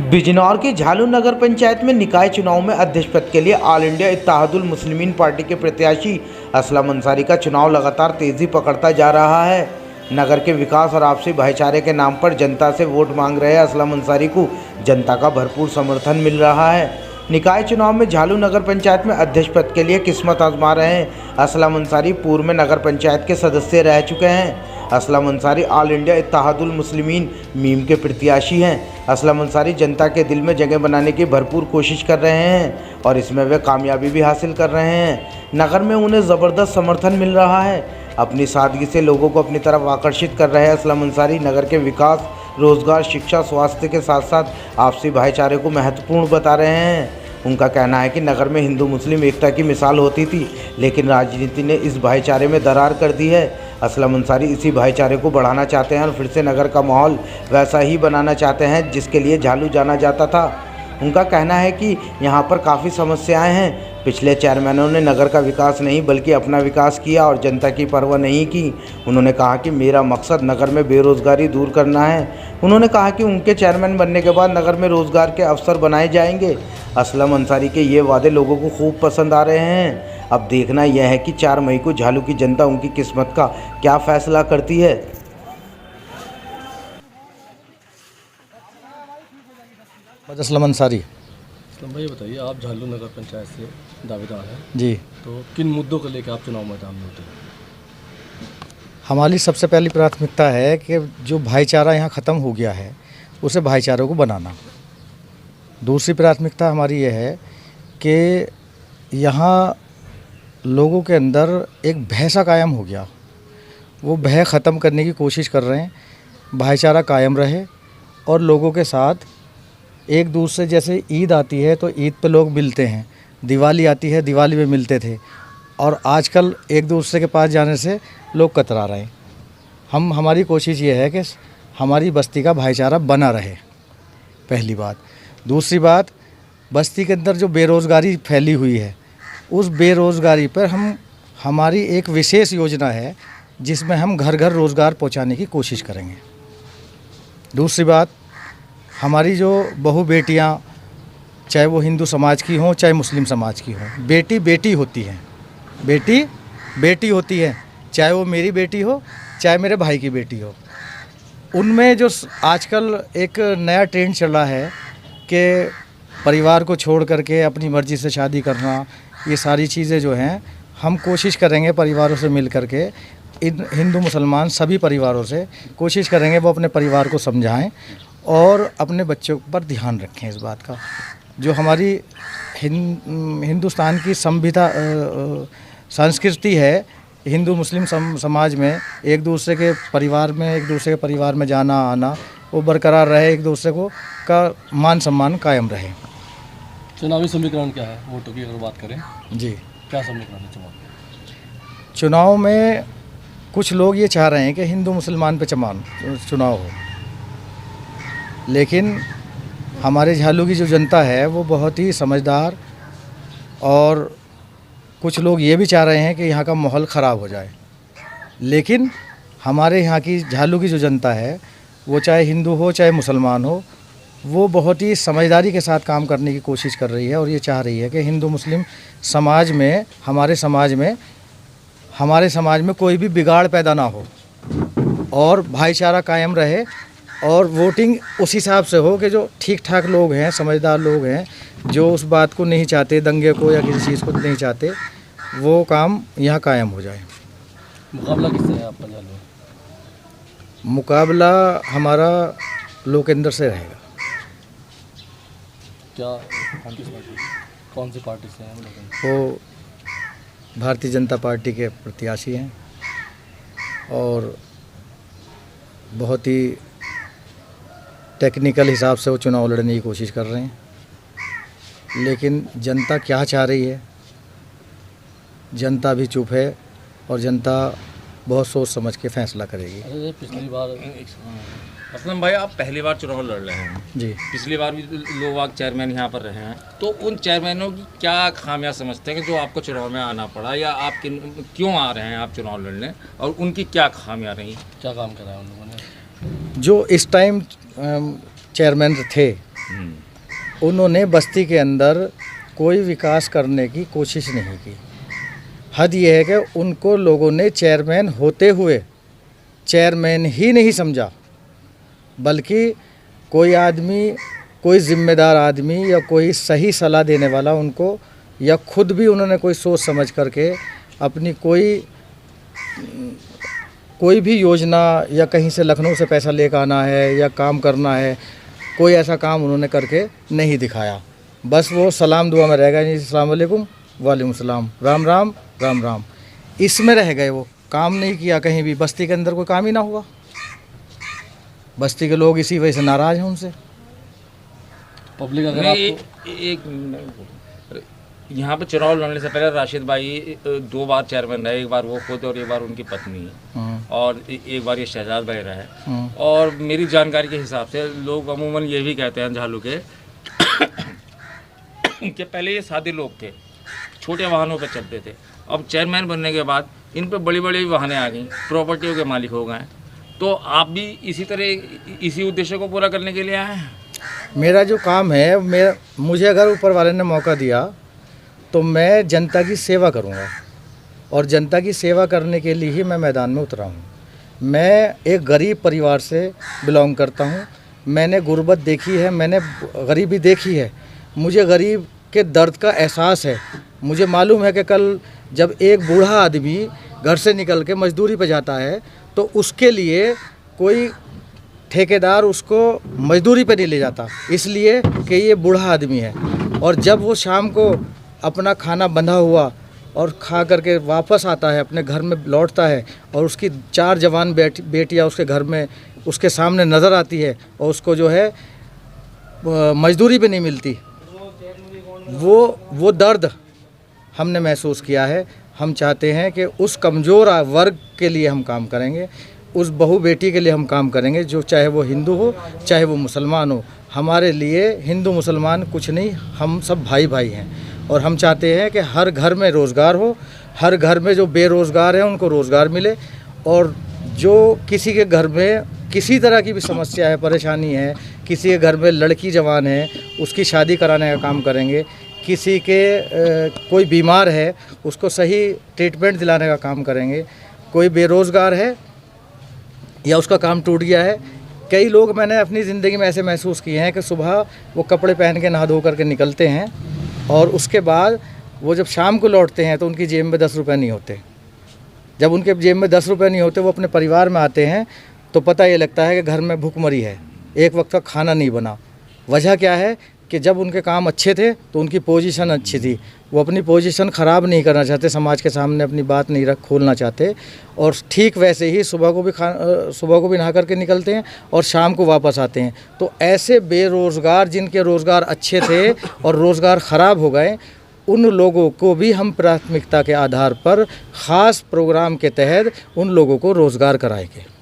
बिजनौर की झालू नगर पंचायत में निकाय चुनाव में अध्यक्ष पद के लिए all India Ittehadul Muslimeen party के प्रत्याशी असलम अंसारी का चुनाव लगातार तेजी पकड़ता जा रहा है। नगर के विकास और आपसी भाईचारे के नाम पर जनता से वोट मांग रहे असलम अंसारी को जनता का भरपूर समर्थन मिल रहा है। निकाय चुनाव में झालू नगर पंचायत में अध्यक्ष पद के लिए किस्मत आजमा रहे हैं असलम अंसारी पूर्व में नगर पंचायत के सदस्य रह चुके हैं। Aslam Ansari all India Ittehadul Muslimeen meme के प्रत्याशी हैं। असलम अंसारी जनता के दिल में जगह बनाने की भरपूर कोशिश कर रहे हैं और इसमें वे कामयाबी भी हासिल कर रहे हैं। नगर में उन्हें ज़बरदस्त समर्थन मिल रहा है। अपनी सादगी से लोगों को अपनी तरफ आकर्षित कर रहे असलम अंसारी नगर के विकास, रोजगार, शिक्षा, स्वास्थ्य के साथ साथ आपसी भाईचारे को महत्वपूर्ण बता रहे हैं। उनका कहना है कि नगर में हिंदू मुस्लिम एकता की मिसाल होती थी, लेकिन राजनीति ने इस भाईचारे में दरार कर दी है। असलम अंसारी इसी भाईचारे को बढ़ाना चाहते हैं और फिर से नगर का माहौल वैसा ही बनाना चाहते हैं जिसके लिए झालू जाना जाता था। उनका कहना है कि यहाँ पर काफ़ी समस्याएं हैं। पिछले चेयरमैनों ने नगर का विकास नहीं बल्कि अपना विकास किया और जनता की परवाह नहीं की। उन्होंने कहा कि मेरा मकसद नगर में बेरोज़गारी दूर करना है। उन्होंने कहा कि उनके चेयरमैन बनने के बाद नगर में रोज़गार के अवसर बनाए जाएंगे। असलम अंसारी के ये वादे लोगों को खूब पसंद आ रहे हैं। अब देखना यह है कि 4 मई को झालू की जनता उनकी किस्मत का क्या फ़ैसला करती है। असलम अंसारी। असलम भाई बताइए, आप झालू नगर पंचायत से दावेदार हैं जी, तो किन मुद्दों को लेकर आप चुनाव मैदान में होते हैं? हमारी सबसे पहली प्राथमिकता है कि जो भाईचारा यहाँ ख़त्म हो गया है उसे भाईचारे को बनाना। दूसरी प्राथमिकता हमारी यह है कि यहाँ लोगों के अंदर एक भय सा कायम हो गया, वो भय ख़त्म करने की कोशिश कर रहे हैं। भाईचारा कायम रहे और लोगों के साथ एक दूसरे, जैसे ईद आती है तो ईद पे लोग मिलते हैं, दिवाली आती है दिवाली में मिलते थे, और आजकल एक दूसरे के पास जाने से लोग कतरा रहे हैं। हमारी कोशिश ये है कि हमारी बस्ती का भाईचारा बना रहे, पहली बात। दूसरी बात, बस्ती के अंदर जो बेरोज़गारी फैली हुई है उस बेरोज़गारी पर हमारी एक विशेष योजना है जिसमें हम घर घर रोज़गार पहुंचाने की कोशिश करेंगे। दूसरी बात, हमारी जो बहू बेटियां, चाहे वो हिंदू समाज की हों चाहे मुस्लिम समाज की हों, बेटी बेटी होती हैं, बेटी बेटी होती है, चाहे वो मेरी बेटी हो चाहे मेरे भाई की बेटी हो। उनमें जो आजकल एक नया ट्रेंड चल रहा है कि परिवार को छोड़ करके अपनी मर्ज़ी से शादी करना, ये सारी चीज़ें जो हैं हम कोशिश करेंगे परिवारों से मिल करके, इन हिंदू मुसलमान सभी परिवारों से कोशिश करेंगे वो अपने परिवार को समझाएं और अपने बच्चों पर ध्यान रखें इस बात का। जो हमारी हिंदुस्तान की संविधा संस्कृति है, हिंदू मुस्लिम समाज में एक दूसरे के परिवार में जाना आना वो बरकरार रहे, एक दूसरे को का मान सम्मान कायम रहे। चुनावी समीकरण क्या है वोटों की अगर बात करें? जी, क्या समीकरण है चुनाव में? कुछ लोग ये चाह रहे हैं कि हिंदू मुसलमान पे चुनाव हो, लेकिन हमारे झालू की जो जनता है वो बहुत ही समझदार, और कुछ लोग ये भी चाह रहे हैं कि यहाँ का माहौल ख़राब हो जाए। लेकिन हमारे यहाँ की झालू की जो जनता है वो चाहे हिंदू हो चाहे मुसलमान हो, वो बहुत ही समझदारी के साथ काम करने की कोशिश कर रही है और ये चाह रही है कि हिंदू मुस्लिम समाज में, हमारे समाज में कोई भी बिगाड़ पैदा ना हो और भाईचारा कायम रहे, और वोटिंग उस हिसाब से हो कि जो ठीक ठाक लोग हैं, समझदार लोग हैं, जो उस बात को नहीं चाहते, दंगे को या किसी चीज़ को नहीं चाहते, वो काम यहाँ कायम हो जाए। मुकाबला किससे है आपका झालू? मुकाबला हमारा लोकेंद्र से रहेगा। क्या कौन सी पार्टी से हैं लोकेंद्र? वो भारतीय जनता पार्टी के प्रत्याशी हैं और बहुत ही टेक्निकल हिसाब से वो चुनाव लड़ने की कोशिश कर रहे हैं। लेकिन जनता क्या चाह रही है, जनता भी चुप है और जनता बहुत सोच समझ के फैसला करेगी। अरे पिछली बार असलम भाई, आप पहली बार चुनाव लड़ रहे हैं जी। पिछली बार भी लोग चेयरमैन यहाँ पर रहे हैं, तो उन चेयरमैनों की क्या खामियां समझते हैं कि जो आपको चुनाव में आना पड़ा, या आप क्यों आ रहे हैं आप चुनाव लड़ने, और उनकी क्या खामियां रही? क्या काम करा है उन लोगों ने? जो इस टाइम चेयरमैन थे उन्होंने बस्ती के अंदर कोई विकास करने की कोशिश नहीं की। हद ये है कि उनको लोगों ने चेयरमैन होते हुए चेयरमैन ही नहीं समझा, बल्कि कोई आदमी, कोई जिम्मेदार आदमी या कोई सही सलाह देने वाला उनको, या खुद भी उन्होंने कोई सोच समझ करके अपनी कोई भी योजना या कहीं से लखनऊ से पैसा लेकर आना है या काम करना है, कोई ऐसा काम उन्होंने करके नहीं दिखाया। बस वो सलाम दुआ में रह गए, अस्सलाम वालेकुम, वालेकुम सलाम, राम राम, राम राम, इसमें रह गए। वो काम नहीं किया कहीं भी, बस्ती के अंदर कोई काम ही ना हुआ। बस्ती के लोग इसी वजह से नाराज़ हैं उनसे। पब्लिक अगर आपको एक यहाँ पे चुनाव लड़ने से पहले राशिद भाई 2 बार चेयरमैन रहे, एक बार वो खुद और एक बार उनकी पत्नी, और एक बार ये शहजाद भाई रहे। और मेरी जानकारी के हिसाब से लोग अमूमन ये भी कहते हैं झालू के कि पहले ये सादे लोग थे, छोटे वाहनों पे चलते थे। अब चेयरमैन बनने के बाद इन पे बड़ी बड़ी वाहनें आ गई, प्रॉपर्टियों के मालिक हो गए। तो आप भी इसी तरह इसी उद्देश्य को पूरा करने के लिए आए हैं? मेरा जो काम है, मुझे अगर ऊपर वाले ने मौका दिया तो मैं जनता की सेवा करूंगा, और जनता की सेवा करने के लिए ही मैं मैदान में उतरा हूं। मैं एक गरीब परिवार से बिलोंग करता हूं। मैंने गुर्बत देखी है, मैंने गरीबी देखी है, मुझे गरीब के दर्द का एहसास है। मुझे मालूम है कि कल जब एक बूढ़ा आदमी घर से निकल के मजदूरी पे जाता है तो उसके लिए कोई ठेकेदार उसको मजदूरी पे नहीं ले जाता, इसलिए कि ये बूढ़ा आदमी है। और जब वो शाम को अपना खाना बंधा हुआ और खा करके वापस आता है, अपने घर में लौटता है, और उसकी 4 जवान बेटियां उसके घर में उसके सामने नज़र आती है, और उसको जो है मजदूरी पे नहीं मिलती, वो दर्द हमने महसूस किया है। हम चाहते हैं कि उस कमज़ोर वर्ग के लिए हम काम करेंगे, उस बहू बेटी के लिए हम काम करेंगे, जो चाहे वो हिंदू हो चाहे वो मुसलमान हो। हमारे लिए हिंदू मुसलमान कुछ नहीं, हम सब भाई भाई हैं। और हम चाहते हैं कि हर घर में रोज़गार हो, हर घर में जो बेरोज़गार हैं उनको रोज़गार मिले, और जो किसी के घर में किसी तरह की भी समस्या है, परेशानी है, किसी के घर में लड़की जवान है उसकी शादी कराने का काम करेंगे, किसी के कोई बीमार है उसको सही ट्रीटमेंट दिलाने का काम करेंगे, कोई बेरोज़गार है या उसका काम टूट गया है। कई लोग मैंने अपनी ज़िंदगी में ऐसे महसूस किए हैं कि सुबह वो कपड़े पहन के नहा धो करके निकलते हैं, और उसके बाद वो जब शाम को लौटते हैं तो उनकी जेब में 10 रुपये नहीं होते। जब उनके जेब में 10 रुपये नहीं होते, वो अपने परिवार में आते हैं तो पता ये लगता है कि घर में भूखमरी है, एक वक्त का खाना नहीं बना। वजह क्या है कि जब उनके काम अच्छे थे तो उनकी पोजीशन अच्छी थी, वो अपनी पोजीशन ख़राब नहीं करना चाहते, समाज के सामने अपनी बात नहीं खोलना चाहते, और ठीक वैसे ही सुबह को भी नहा करके निकलते हैं और शाम को वापस आते हैं। तो ऐसे बेरोज़गार जिनके रोज़गार अच्छे थे और रोज़गार ख़राब हो गए, उन लोगों को भी हम प्राथमिकता के आधार पर ख़ास प्रोग्राम के तहत उन लोगों को रोज़गार कराएंगे।